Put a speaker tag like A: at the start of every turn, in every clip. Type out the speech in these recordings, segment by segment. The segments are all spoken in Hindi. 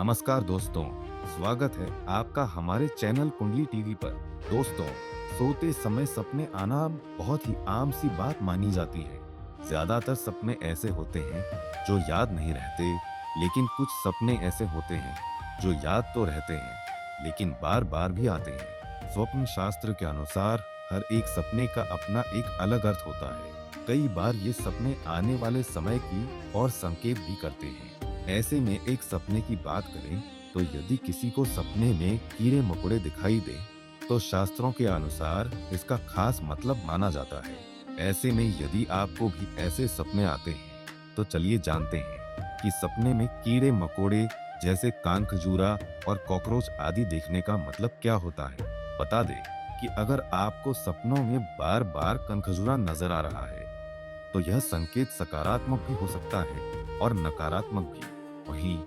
A: नमस्कार दोस्तों, स्वागत है आपका हमारे चैनल कुंडली टीवी पर। दोस्तों, सोते समय सपने आना बहुत ही आम सी बात मानी जाती है। ज्यादातर सपने ऐसे होते हैं जो याद नहीं रहते, लेकिन कुछ सपने ऐसे होते हैं जो याद तो रहते हैं लेकिन बार बार भी आते हैं। स्वप्न शास्त्र के अनुसार हर एक सपने का अपना एक अलग अर्थ होता है। कई बार ये सपने आने वाले समय की और संकेत भी करते हैं। ऐसे में एक सपने की बात करें तो यदि किसी को सपने में कीड़े मकोड़े दिखाई दे तो शास्त्रों के अनुसार इसका खास मतलब माना जाता है। ऐसे में यदि आपको भी ऐसे सपने आते हैं तो चलिए जानते हैं कि सपने में कीड़े मकोड़े जैसे कान खजूरा और कॉकरोच आदि देखने का मतलब क्या होता है। बता दें कि अगर आपको सपनों में बार बार कनखजूरा नजर आ रहा है तो यह संकेत सकारात्मक भी हो सकता है और नकारात्मक भी। वहीं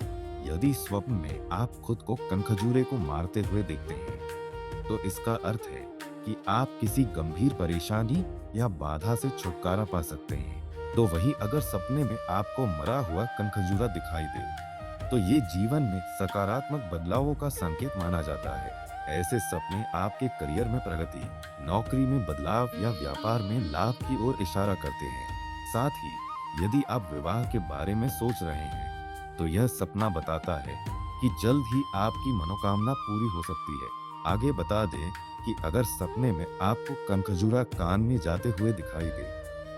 A: यदि स्वप्न में आप खुद को कनखजूरे को मारते हुए देखते हैं तो इसका अर्थ है कि आप किसी गंभीर परेशानी या बाधा से छुटकारा पा सकते हैं। तो वहीं अगर सपने में आपको मरा हुआ कनखजूरा दिखाई दे तो ये जीवन में सकारात्मक बदलावों का संकेत माना जाता है। ऐसे सपने आपके करियर में प्रगति, नौकरी में बदलाव या व्यापार में लाभ की ओर इशारा करते हैं। साथ ही यदि आप विवाह के बारे में सोच रहे हैं तो यह सपना बताता है कि जल्द ही आपकी मनोकामना पूरी हो सकती है। आगे बता दें कि अगर सपने में आपको कनखजूरा कान में जाते हुए दिखाई दे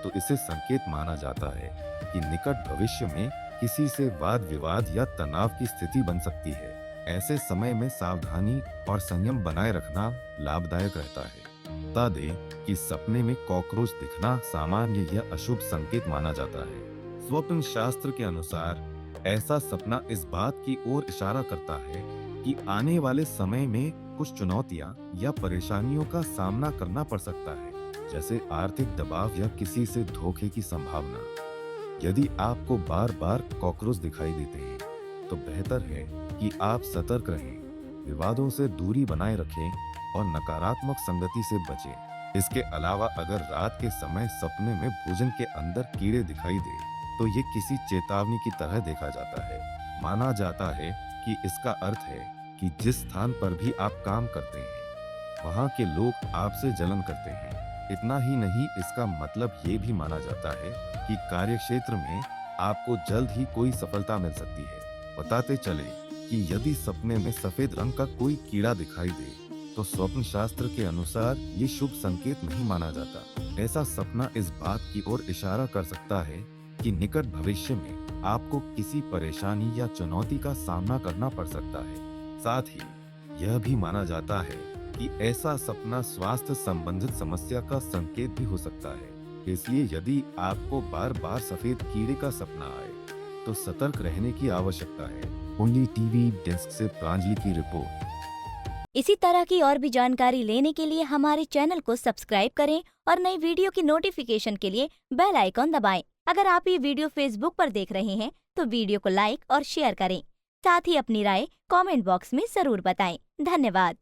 A: तो इसे संकेत माना जाता है कि निकट भविष्य में किसी से वाद विवाद या तनाव की स्थिति बन सकती है। ऐसे समय में सावधानी और संयम बनाए रखना लाभदायक रहता है। बता दें कि सपने में कॉकरोच दिखना सामान्य या अशुभ संकेत माना जाता है। स्वप्न शास्त्र के अनुसार ऐसा सपना इस बात की ओर इशारा करता है कि आने वाले समय में कुछ चुनौतियां या परेशानियों का सामना करना पड़ सकता है, जैसे आर्थिक दबाव या किसी से धोखे की संभावना। यदि आपको बार बार कॉकरोच दिखाई देते हैं तो बेहतर है कि आप सतर्क रहें, विवादों से दूरी बनाए रखें और नकारात्मक संगति से बचें। इसके अलावा अगर रात के समय सपने में भोजन के अंदर कीड़े दिखाई दे तो ये किसी चेतावनी की तरह देखा जाता है। माना जाता है कि इसका अर्थ है कि जिस स्थान पर भी आप काम करते हैं वहाँ के लोग आपसे जलन करते हैं। इतना ही नहीं, इसका मतलब ये भी माना जाता है कि कार्यक्षेत्र में आपको जल्द ही कोई सफलता मिल सकती है। बताते चले कि यदि सपने में सफेद रंग का कोई कीड़ा दिखाई दे तो स्वप्न शास्त्र के अनुसार ये शुभ संकेत नहीं माना जाता। ऐसा सपना इस बात की ओर इशारा कर सकता है कि निकट भविष्य में आपको किसी परेशानी या चुनौती का सामना करना पड़ सकता है। साथ ही यह भी माना जाता है कि ऐसा सपना स्वास्थ्य संबंधित समस्या का संकेत भी हो सकता है। इसलिए यदि आपको बार बार सफेद कीड़े का सपना आए तो सतर्क रहने की आवश्यकता है। कुंडली टीवी डेस्क से प्रांजलि की रिपोर्ट।
B: इसी तरह की और भी जानकारी लेने के लिए हमारे चैनल को सब्सक्राइब करें और नई वीडियो की नोटिफिकेशन के लिए बेल आइकॉन दबाएं। अगर आप ये वीडियो फेसबुक पर देख रहे हैं तो वीडियो को लाइक और शेयर करें। साथ ही अपनी राय कमेंट बॉक्स में जरूर बताएं। धन्यवाद।